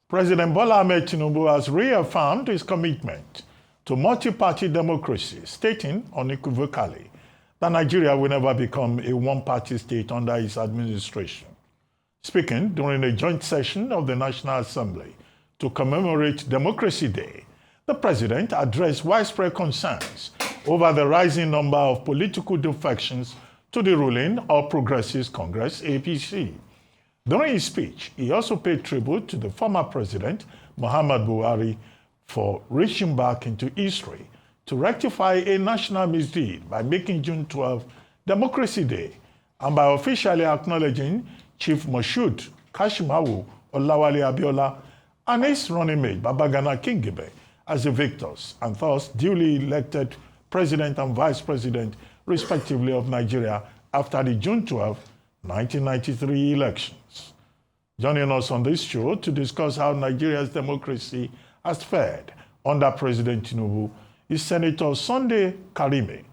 President Bola Ahmed Tinubu has reaffirmed his commitment to multi-party democracy, stating unequivocally that Nigeria will never become a one-party state under his administration. Speaking during a joint session of the National Assembly to commemorate Democracy Day, the president addressed widespread concerns over the rising number of political defections to the ruling All Progressives Congress, APC. During his speech, he also paid tribute to the former president, Muhammadu Buhari, for reaching back into history to rectify a national misdeed by making June 12 Democracy Day and by officially acknowledging Chief Moshood Kashimawo Olawale Abiola and his running mate, Babagana Kingibe, as the victors and thus duly elected president and vice president, respectively, of Nigeria after the June 12, 1993 elections. Joining us on this show to discuss how Nigeria's democracy has fared under President Tinubu is Senator Sunday Karimi,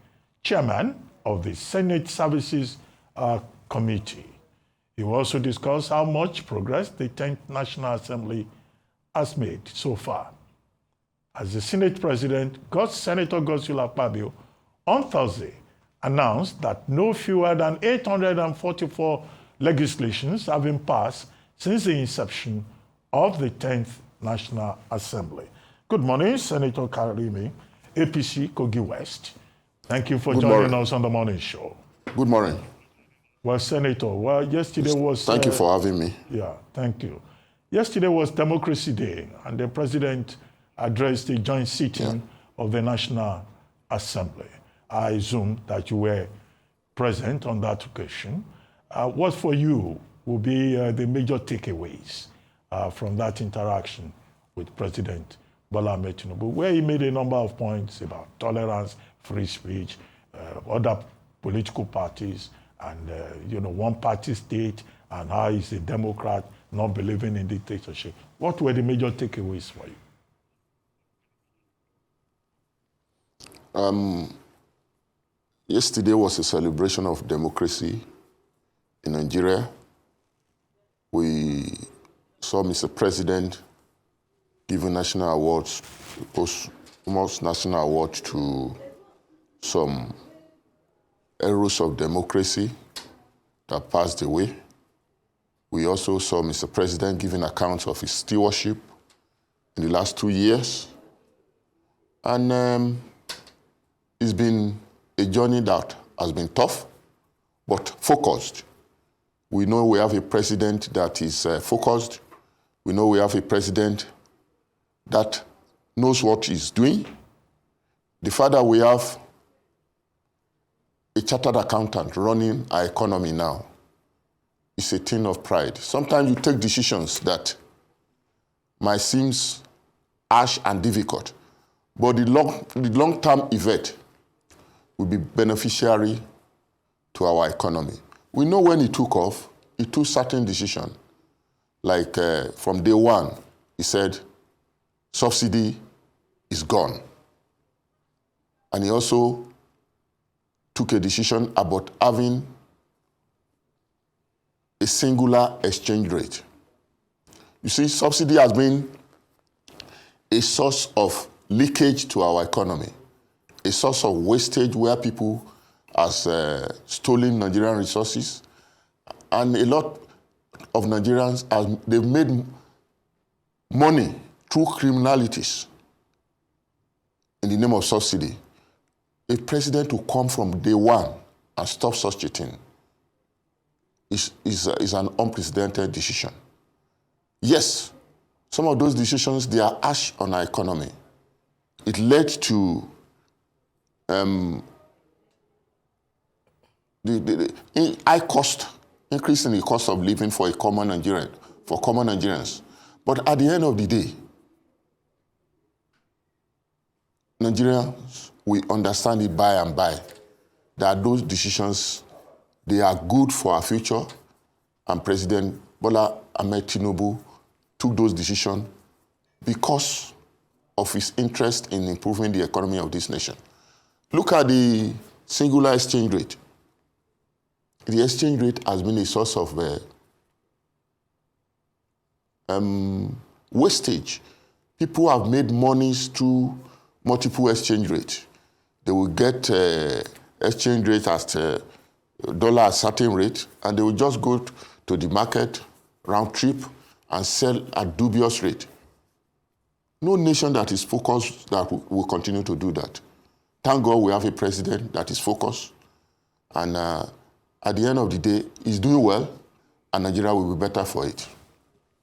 chairman of the Senate Services Committee. He will also discuss how much progress the 10th National Assembly has made so far. As the Senate President, Senator Godswill Akpabio, on Thursday, announced that no fewer than 844 legislations have been passed since the inception of the 10th National Assembly. Good morning, Senator Karimi, APC, Kogi West. Thank you for joining us on the morning show. Good morning. Well, Senator, yesterday was... Thank you for having me. Yeah, thank you. Yesterday was Democracy Day, and the President addressed the joint sitting of the National Assembly. I assume that you were present on that occasion. What for you will be the major takeaways from that interaction with President Bola Ahmed Tinubu, where he made a number of points about tolerance, free speech, other political parties, and one-party state, and how he's a Democrat, not believing in dictatorship. What were the major takeaways for you? Yesterday was a celebration of democracy in Nigeria. We saw Mr. President giving national awards, posthumous national awards to some heroes of democracy that passed away. We also saw Mr. President giving accounts of his stewardship in the last 2 years. And it's been a journey that has been tough, but focused. We know we have a president that is focused. We know we have a president that knows what he's doing. The fact that we have a chartered accountant running our economy now is a thing of pride. Sometimes you take decisions that might seem harsh and difficult, but the long-term effect will be beneficiary to our economy. We know when he took off, he took certain decisions. Like from day one, he said, subsidy is gone. And he also took a decision about having a singular exchange rate. You see, subsidy has been a source of leakage to our economy, a source of wastage where people have stolen Nigerian resources. And a lot of Nigerians, they've made money through criminalities in the name of subsidy. A president to come from day one and stop such a thing is an unprecedented decision. Yes, some of those decisions, they are harsh on our economy. It led to the high cost, increase in the cost of living for common Nigerians. But at the end of the day, Nigerians, we understand it by and by that those decisions, they are good for our future, and President Bola Ahmed Tinubu took those decisions because of his interest in improving the economy of this nation. Look at the singular exchange rate. The exchange rate has been a source of wastage. People have made monies through multiple exchange rates. They will get exchange rate at dollar at certain rate, and they will just go to the market, round trip, and sell at dubious rate. No nation that is focused that will continue to do that. Thank God we have a president that is focused, and at the end of the day, he's doing well, and Nigeria will be better for it.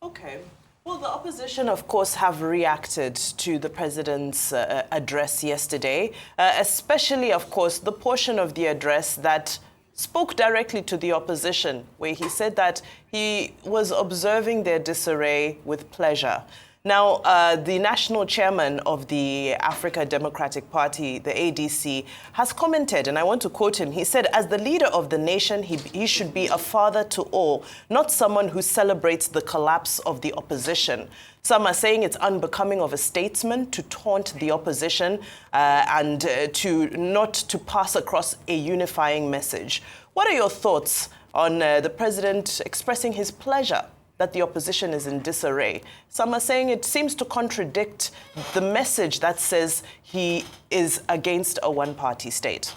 Okay. Well, the opposition, of course, have reacted to the president's address yesterday, especially, of course, the portion of the address that spoke directly to the opposition, where he said that he was observing their disarray with pleasure. Now, the national chairman of the Africa Democratic Party, the ADC, has commented, and I want to quote him. He said, as the leader of the nation, he should be a father to all, not someone who celebrates the collapse of the opposition. Some are saying it's unbecoming of a statesman to taunt the opposition and to not to pass across a unifying message. What are your thoughts on the president expressing his pleasure that the opposition is in disarray? Some are saying it seems to contradict the message that says he is against a one-party state.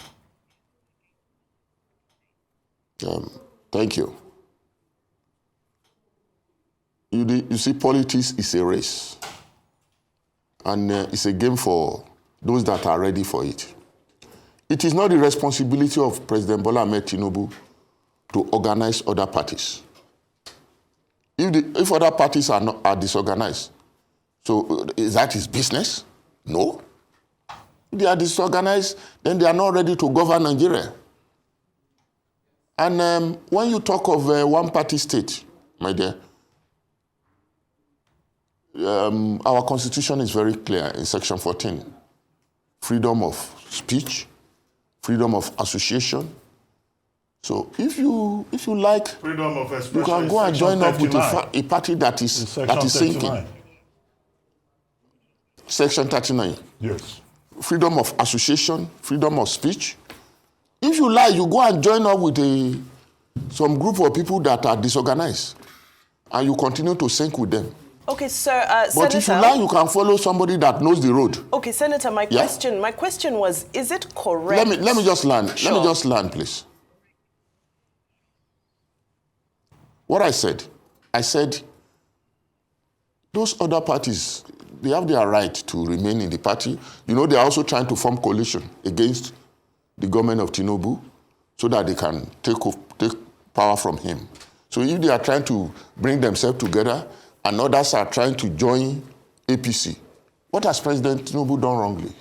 Thank you. You see, politics is a race, and it's a game for those that are ready for it. It is not the responsibility of President Bola Ahmed Tinubu to organize other parties. If other parties are disorganized, so is that his business? No. If they are disorganized, then they are not ready to govern Nigeria. And when you talk of one-party state, my dear, our constitution is very clear in section 14. Freedom of speech, freedom of association. So if you like, Freedom of expression, you can go and join up with a party that is sinking. Section 39. Yes. Freedom of association, freedom of speech. If you like, you go and join up with some group of people that are disorganized, and you continue to sink with them. Okay, sir. But Senator, if you like, you can follow somebody that knows the road. Okay, Senator, my question was, is it correct? Let me just land. Sure. Let me just land, please. What I said, those other parties, they have their right to remain in the party. You know, they're also trying to form coalition against the government of Tinubu so that they can take power from him. So if they are trying to bring themselves together and others are trying to join APC, what has President Tinubu done wrongly?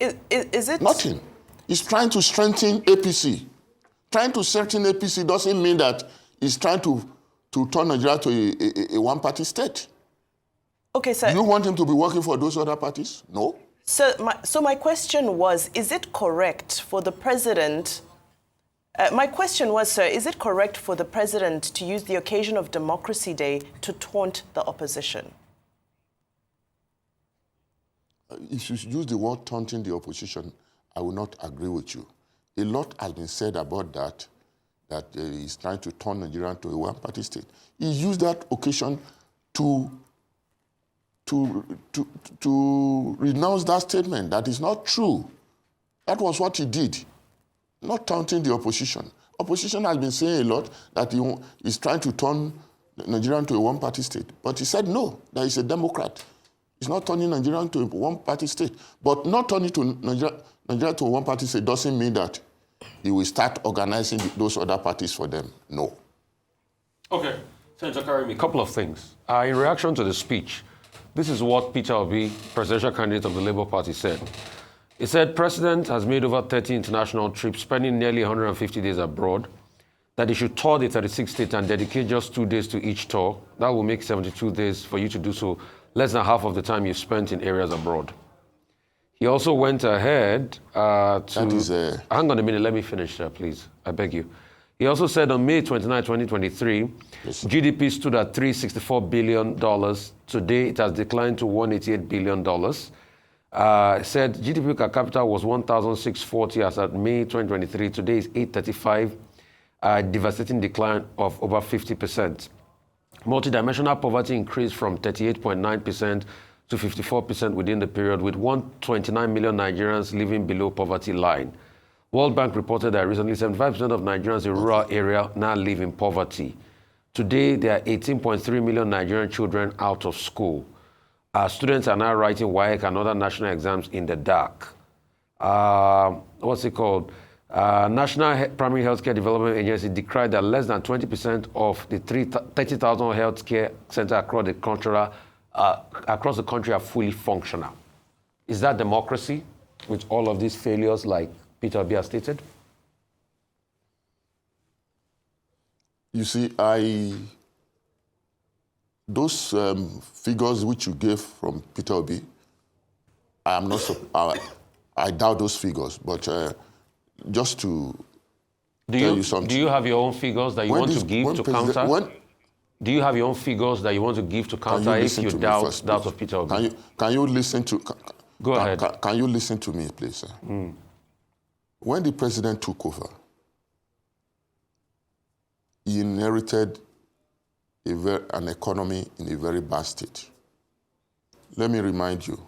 Is it? Nothing. He's trying to strengthen APC. Trying to strengthen APC doesn't mean that he's trying to turn Nigeria to a one-party state. Okay, sir. Do you want him to be working for those other parties? No. So my question was, is it correct for the president... my question was, sir, is it correct for the president to use the occasion of Democracy Day to taunt the opposition? If you use the word taunting the opposition, I will not agree with you. A lot has been said about that he's trying to turn Nigeria to a one-party state. He used that occasion to renounce that statement. That is not true. That was what he did, not taunting the opposition. Opposition has been saying a lot that he's trying to turn Nigeria to a one-party state. But he said no, that he's a Democrat. He's not turning Nigeria to a one-party state. But not turning to Nigeria to a one-party state doesn't mean that he will start organizing those other parties for them. No. Okay. Senator Karimi, a couple of things. In reaction to the speech, this is what Peter Obi, presidential candidate of the Labour Party, said. He said, President has made over 30 international trips, spending nearly 150 days abroad, that he should tour the 36 states and dedicate just 2 days to each tour. That will make 72 days for you to do so, less than half of the time you've spent in areas abroad. He also went ahead to... Hang on a minute, let me finish, please. I beg you. He also said on May 29, 2023, yes, GDP stood at $364 billion. Today, it has declined to $188 billion. Said GDP per capita was 1,640 as at May 2023. Today is 835, devastating decline of over 50%. Multidimensional poverty increased from 38.9% to 54% within the period, with 129 million Nigerians living below poverty line. World Bank reported that recently 75% of Nigerians in rural area now live in poverty. Today, there are 18.3 million Nigerian children out of school. Students are now writing WAEC and other national exams in the dark. What's it called? National Primary Healthcare Development Agency decried that less than 20% of the 30,000 healthcare centers across the country are fully functional. Is that democracy with all of these failures like Peter Obi has stated? You see, those figures which you gave from Peter Obi, I doubt those figures, but just to tell you something. Do you have your own figures that you want to give to counter? Do you have your own figures that you want to give to counter if you doubt of Peter Obi? Can you listen to... Go ahead. Can you listen to me, please, sir? When the president took over, he inherited an economy in a very bad state. Let me remind you,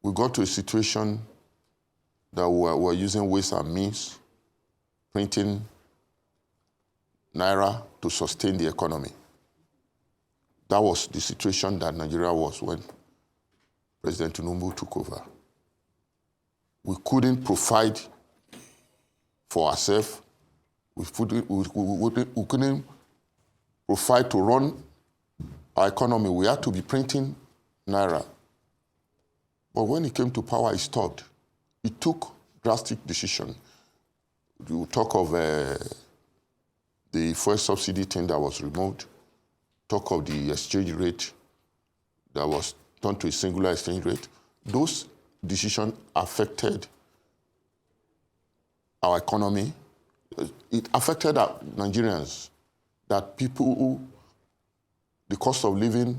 we got to a situation that we were using ways and means, printing naira to sustain the economy. That was the situation that Nigeria was when President Tinubu took over. We couldn't provide for ourselves. We couldn't provide to run our economy. We had to be printing naira. But when he came to power, he stopped. He took drastic decisions. You talk of the fuel subsidy thing that was removed, talk of the exchange rate that was turned to a singular exchange rate. Those decisions affected our economy. It affected our Nigerians, that the cost of living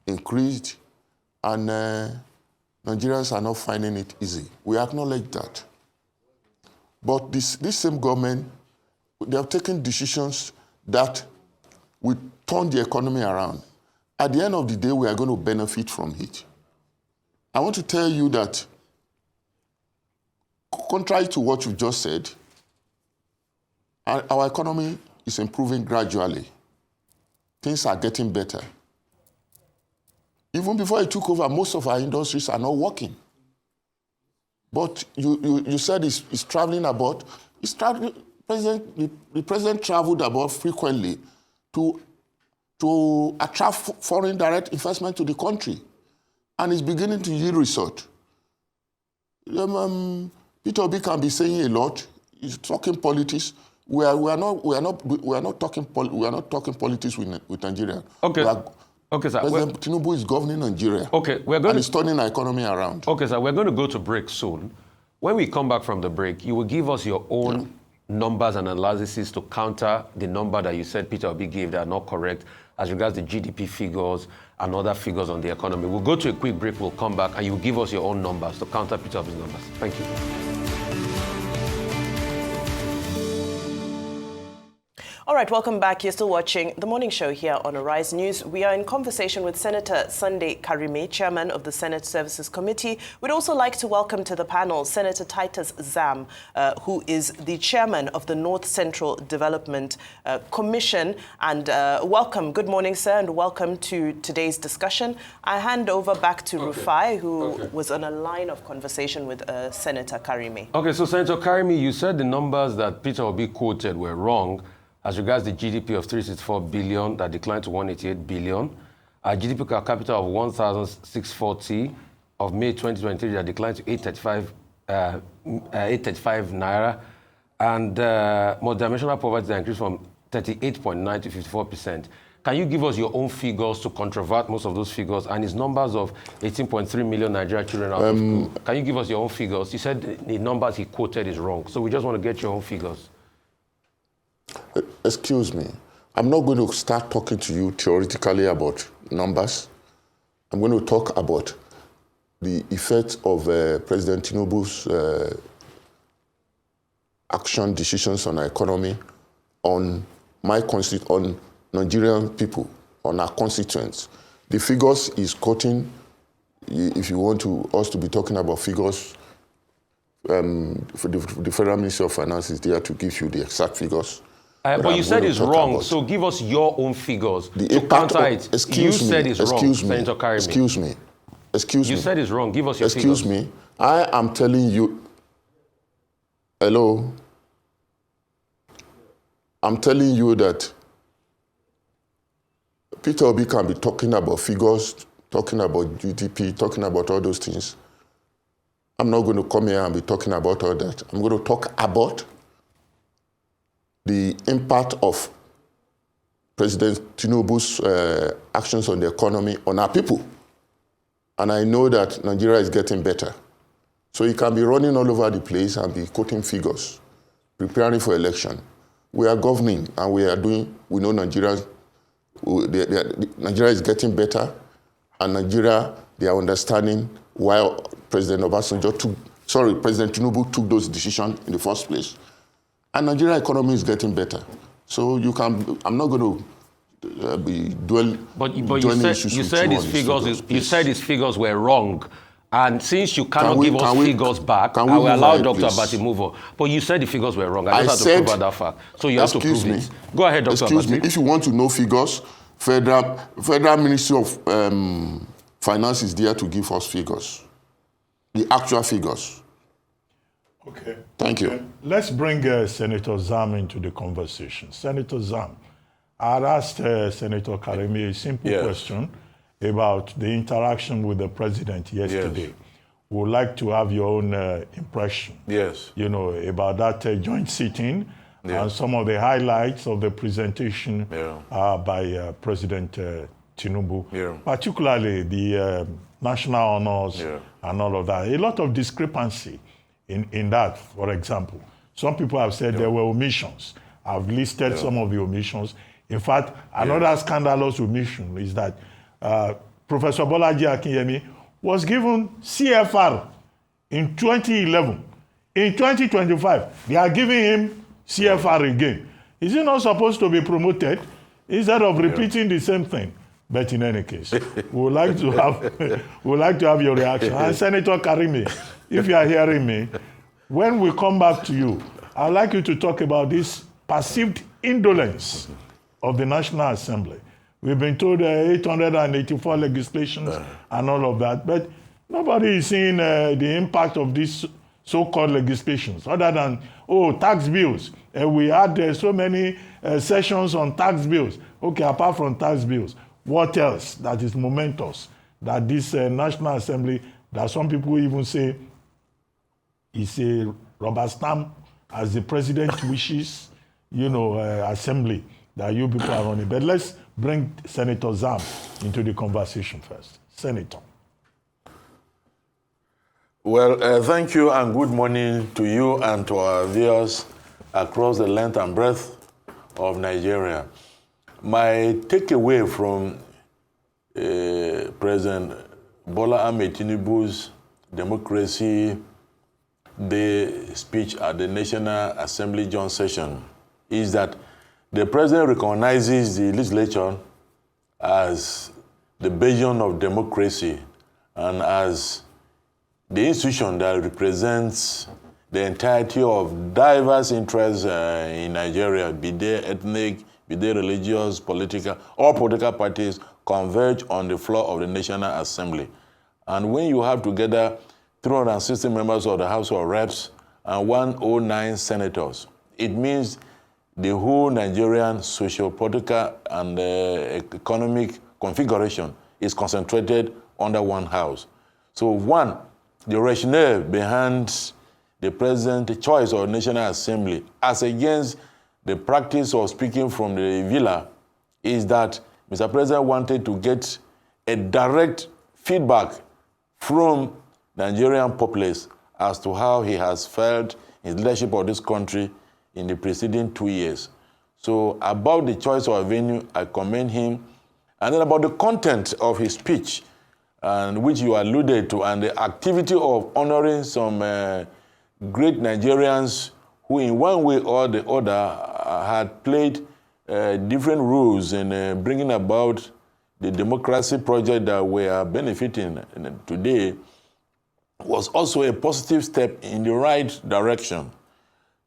increased, and Nigerians are not finding it easy. We acknowledge that. But this same government, they have taken decisions that will turn the economy around. At the end of the day, we are going to benefit from it. I want to tell you that, contrary to what you just said, our economy is improving gradually. Things are getting better. Even before he took over, most of our industries are not working. But you said he's traveling about. The president traveled about frequently to attract foreign direct investment to the country, and it's beginning to yield result. Peter Obi can be saying a lot. He's talking politics. We are not talking politics with Nigeria. Okay. Okay, sir. President Tinubu is governing Nigeria. Okay, and he's turning our economy around. Okay, sir. We're going to go to break soon. When we come back from the break, you will give us your own numbers and analyses to counter the number that you said Peter Obi gave that are not correct as regards the GDP figures and other figures on the economy. We'll go to a quick break. We'll come back and you will give us your own numbers to counter Peter Obi's numbers. Thank you. All right, welcome back. You're still watching The Morning Show here on Arise News. We are in conversation with Senator Sunday Karimi, Chairman of the Senate Services Committee. We'd also like to welcome to the panel Senator Titus Zam, who is the Chairman of the North Central Development Commission. And welcome. Good morning, sir, and welcome to today's discussion. I hand over back to Rufai, who was on a line of conversation with Senator Karimi. Okay, so Senator Karimi, you said the numbers that Peter Obi quoted were wrong. As regards the GDP of 364 billion that declined to 188 billion, a GDP per capita of 1,640 of May 2023 that declined to 835 naira, and multidimensional poverty that increased from 38.9 to 54%. Can you give us your own figures to controvert most of those figures and his numbers of 18.3 million Nigerian children out of school? Can you give us your own figures? You said the numbers he quoted is wrong, so we just want to get your own figures. Excuse me. I'm not going to start talking to you theoretically about numbers. I'm going to talk about the effect of President Tinubu's action decisions on our economy, on my Nigerian people, on our constituents. The figures is quoting, if you want us to be talking about figures, for the Federal Ministry of Finance is there to give you the exact figures. But you said it's wrong, so give us your own figures to counter it. You said it's wrong, Senator Karimi. Excuse me. You said it's wrong. Give us your figures. Excuse me. I am telling you. Hello. I'm telling you that Peter Obi can be talking about figures, talking about GDP, talking about all those things. I'm not going to come here and be talking about all that. I'm going to talk about the impact of President Tinubu's actions on the economy, on our people. And I know that Nigeria is getting better. So you can be running all over the place and be quoting figures, preparing for election. We are governing and we know Nigeria is getting better, and Nigeria, they are understanding why President Tinubu took those decisions in the first place. And Nigeria economy is getting better. So I'm not going to be dwelling. But you said his figures were wrong. And since you cannot give us figures back, I will allow Dr. Abati move on. But you said the figures were wrong. I just have to prove that fact. So you have to prove it. Go ahead, Dr. Abati. Excuse me. If you want to know figures, Federal Ministry of Finance is there to give us figures. The actual figures. Okay. Thank you. Let's bring Senator Zam into the conversation. Senator Zam, I asked Senator Karimi a simple question about the interaction with the president yesterday. Yes. We would like to have your own impression. Yes. About that joint sitting and some of the highlights of the presentation by President Tinubu, particularly the national honors and all of that. A lot of discrepancy in that, for example. Some people have said there were omissions. I've listed some of the omissions. In fact, another scandalous omission is that Professor Bolaji Akinyemi was given CFR in 2011. In 2025, they are giving him CFR again. Is he not supposed to be promoted instead of repeating the same thing? But in any case, we would like to have your reaction. And Senator Karimi, if you are hearing me, when we come back to you, I'd like you to talk about this perceived indolence of the National Assembly. We've been told 884 legislations and all of that, but nobody is seeing the impact of these so-called legislations, other than, tax bills. We had so many sessions on tax bills. Okay, apart from tax bills, what else that is momentous that this National Assembly, that some people even say is a rubber stamp as the president wishes, assembly that you people are running. But let's bring Senator Zam into the conversation first. Senator. Well, thank you and good morning to you and to our viewers across the length and breadth of Nigeria. My takeaway from President Bola Ahmed Tinubu's Democracy Day speech at the National Assembly joint session is that the president recognizes the legislature as the bastion of democracy and as the institution that represents the entirety of diverse interests in Nigeria, be they ethnic, be they religious, political, all political parties converge on the floor of the National Assembly. And when you have together 360 members of the House of Reps and 109 senators, it means the whole Nigerian socio-political and economic configuration is concentrated under one house. So one, the rationale behind the president's choice of National Assembly as against the practice of speaking from the villa is that Mr. President wanted to get a direct feedback from the Nigerian populace as to how he has felt in leadership of this country in the preceding 2 years. So about the choice of a venue, I commend him. And then about the content of his speech, and which you alluded to, and the activity of honoring some great Nigerians who in one way or the other had played different rules in bringing about the democracy project that we are benefiting today was also a positive step in the right direction.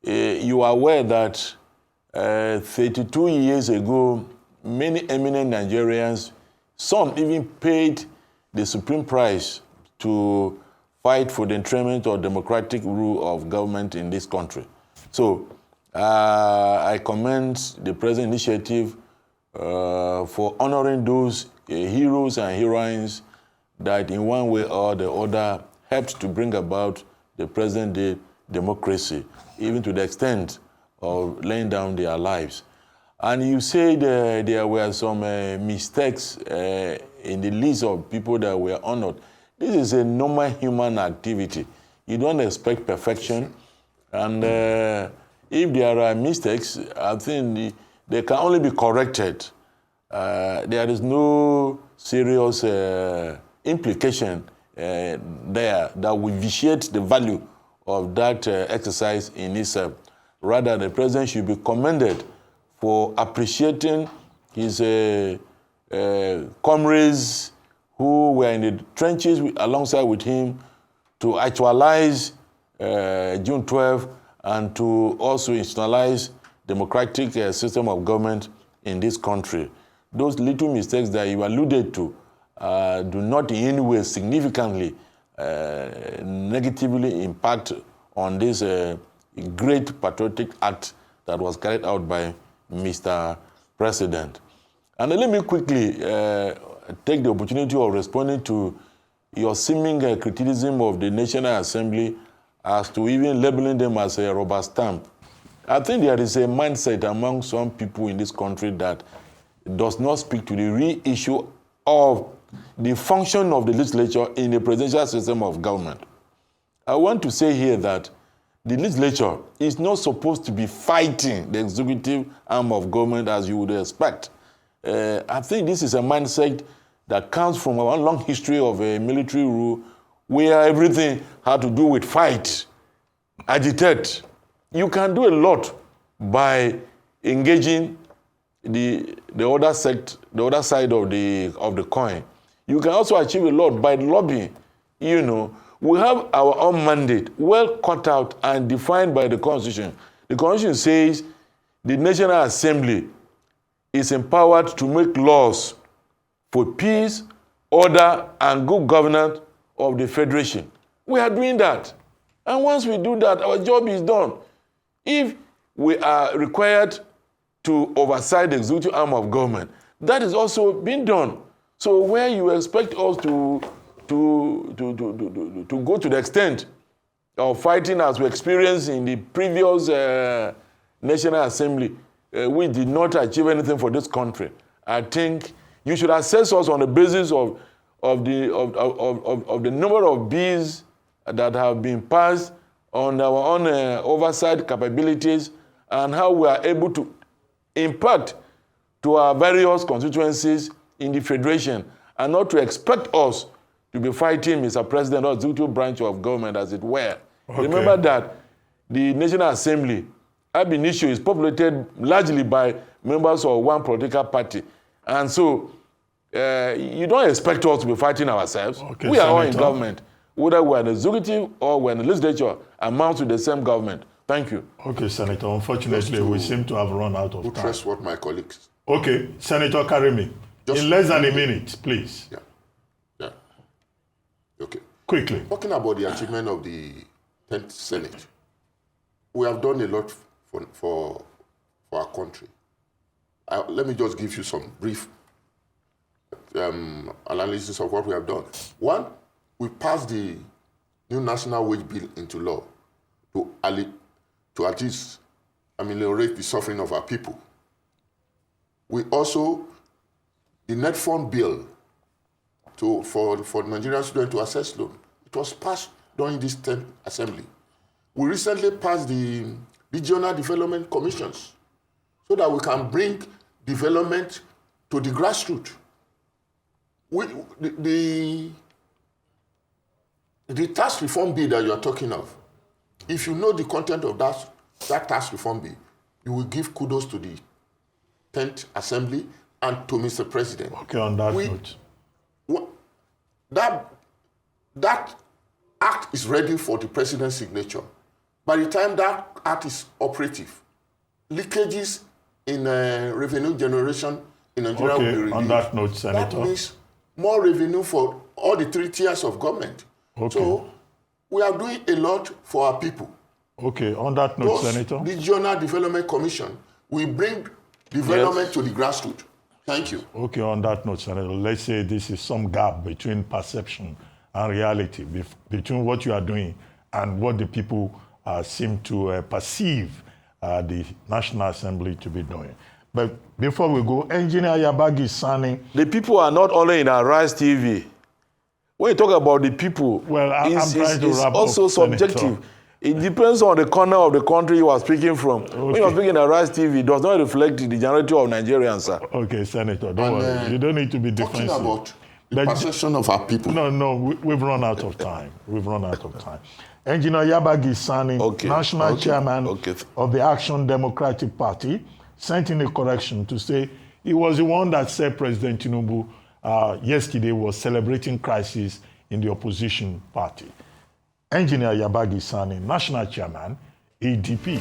You are aware that 32 years ago, many eminent Nigerians, some even paid the supreme price to fight for the enthronement of democratic rule of government in this country. So I commend the present initiative for honoring those heroes and heroines that in one way or the other helped to bring about the present day democracy, even to the extent of laying down their lives. And you said there were some mistakes in the list of people that were honored. This is a normal human activity. You don't expect perfection. And if there are mistakes, I think they can only be corrected. There is no serious implication there that will vitiate the value of that exercise in itself. Rather, the president should be commended for appreciating his comrades who were in the trenches alongside with him to actualize June 12 and to also institutionalize democratic system of government in this country. Those little mistakes that you alluded to do not in any way significantly negatively impact on this great patriotic act that was carried out by Mr. President. And let me quickly take the opportunity of responding to your seeming criticism of the National Assembly as to even labeling them as a rubber stamp. I think there is a mindset among some people in this country that does not speak to the real issue of the function of the legislature in the presidential system of government. I want to say here that the legislature is not supposed to be fighting the executive arm of government as you would expect. I think this is a mindset that comes from a long history of a military rule where everything had to do with fight, agitate. You can do a lot by engaging the other side of the coin. You can also achieve a lot by lobbying. You know, we have our own mandate well cut out and defined by the Constitution. The Constitution says the National Assembly is empowered to make laws for peace, order, and good governance of the Federation. We are doing that. And once we do that, our job is done. If we are required to oversight the executive arm of government, that is also being done. So where you expect us to go to the extent of fighting as we experienced in the previous National Assembly, we did not achieve anything for this country. I think you should assess us on the basis of the number of bills that have been passed, on our own oversight capabilities, and how we are able to impact to our various constituencies in the Federation, and not to expect us to be fighting Mr. President or executive branch of government, as it were. Okay. Remember that the National Assembly, ab initio, is populated largely by members of one political party. And so you don't expect us to be fighting ourselves. Okay, we are all in government. Whether we're in the executive or we're in the legislature, amount to the same government. Thank you. Okay, Senator. Unfortunately, we seem to have run out of time. Trust what my colleagues. Okay, Senator Karimi, in less than a minute, please. Yeah. Okay. Quickly. Talking about the achievement of the 10th Senate, we have done a lot for our country. Let me just give you some brief analysis of what we have done. One, we passed the new national wage bill into law to at least ameliorate the suffering of our people. We also, the net fund bill for Nigerian students to access loan, it was passed during this 10th Assembly. We recently passed the regional development commissions so that we can bring development to the grassroots. The tax reform bill that you are talking of, if you know the content of that tax reform bill, you will give kudos to the 10th Assembly and to Mr. President. Okay, on that note. That act is ready for the president's signature. By the time that act is operative, leakages in revenue generation in Nigeria will be released. On that note, Senator. That means more revenue for all the 3 tiers of government. Okay. So we are doing a lot for our people. Okay, on that note, Senator. The Regional Development Commission will bring development to the grassroots. Thank you. Okay, on that note, Senator, let's say this is some gap between perception and reality, between what you are doing and what the people seem to perceive the National Assembly to be doing. But before we go, Engineer Yabagi Sani. The people are not only in Arise TV. When you talk about the people, well, I'm trying to wrap also up, subjective. Senator. It depends on the corner of the country you are speaking from. Okay. When you are speaking at Arise TV, it does not reflect the generality of Nigerians, sir. Okay, Senator, don't worry. You don't need to be defensive. Talking about the perception of our people. No, we've run out of time. We've run out of time. Engineer Yabagi Sani, National Chairman of the Action Democratic Party, sent in a correction to say he was the one that said President Tinubu yesterday was celebrating crisis in the opposition party. Engineer Yabagi Sani, National Chairman, ADP.